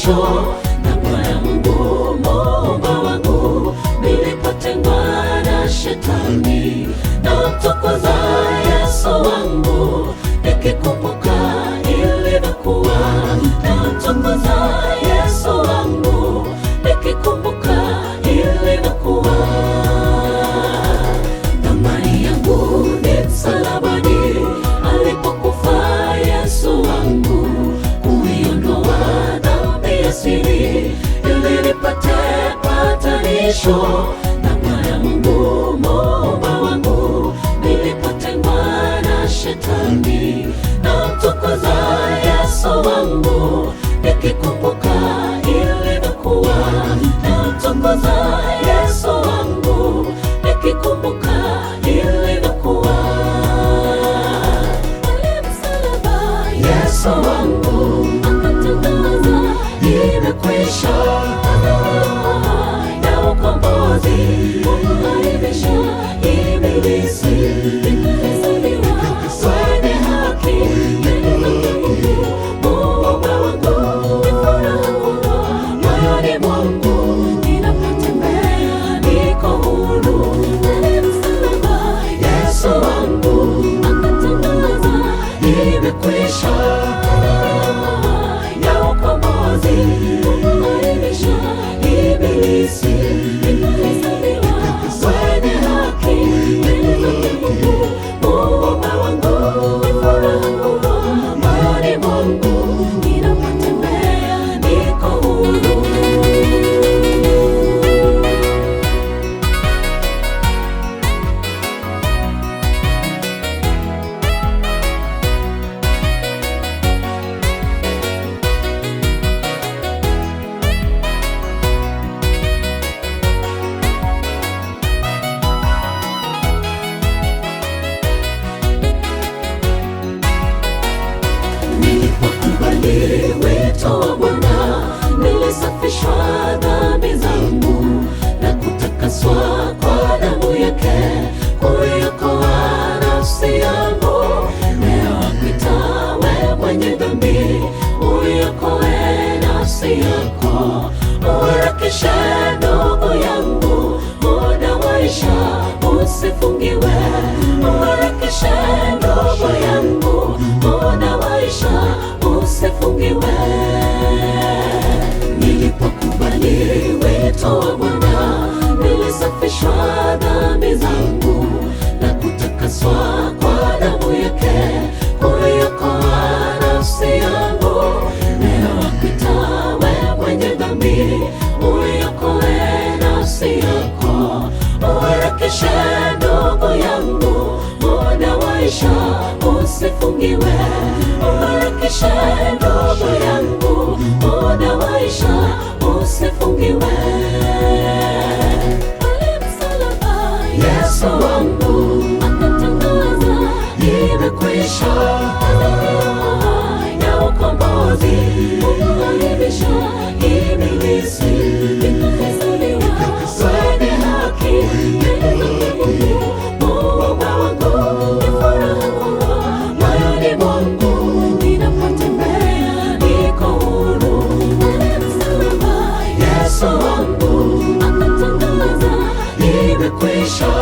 upatanisho na Bwana Mungu Muumba wangu. Nilipotengwa na shetani, namtukuza Yesu wangu, nikikumbuka ilivyokuwa. Namtukuza Yesu wangu, nikikumbuka ilivyokuwa. Thamani yangu ni msalabani, alipokufa Yesu wangu, kuiondoa dhambi ya siri, ili nipate patanisho na Bwana Mungu Muumba wangu. Nilipotengwa na shetani, namtukuza Yesu wangu, nikikumbuka ilivyokuwa. Namtukuza Yesu wangu, nikikumbuka ilivyokuwa. Pale msalaba Yesu wangu akatangaza, imekwisha. Na ukombozi kuaibisha ibilisi, nikahesabiwa wenye haki mbele za Mungu Muumba wangu. Ni furaha kubwa moyoni mwangu, ninapotembea niko huru. Pale msalaba Yesu wangu akatangaza, imekwisha. Ya ukombozi kuaibisha ibilisi, nikahesabiwa wenye haki mbele za Mungu Muumba wangu. Ni furaha kubwa moyoni mwangu, ninapotembea niko huru. Nilipokubali wito wa Bwana, nilisafishwa dhambi zangu na kutakaswa kwa damu yake, kuiokoa nafsi yangu. Leo nakuita wewe mwenye dhambi, uiokoe nafsi yako. Uharakishe ndugu yangu, muda waisha, usifungiwe. Uharakishe ndugu yangu, muda waisha, usifungiwe. Nilipokubali wito wa Bwana, nilisafishwa dhambi zangu na kutakaswa kwa damu yake, kuiokoa nafsi yangu. Leo nakuita wewe mwenye dhambi, uiokoe nafsi yako. Uharakishe ndugu yangu, muda waisha, usifungiwe. Uharakishe ndugu yangu, muda waisha, usifungiwe. Pale msalaba Yesu wangu akatangaza, imekwisha. Ya ukombozi kuaibisha ibilisi, nikahesabiwa wenye haki mbele za Mungu Muumba wangu. Ni furaha kubwa moyoni mwangu, ninapotembea niko huru. Pale msalaba Yesu wangu akatangaza, imekwisha.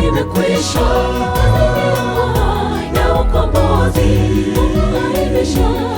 imekwisha, ya ukombozi Mungu aimisha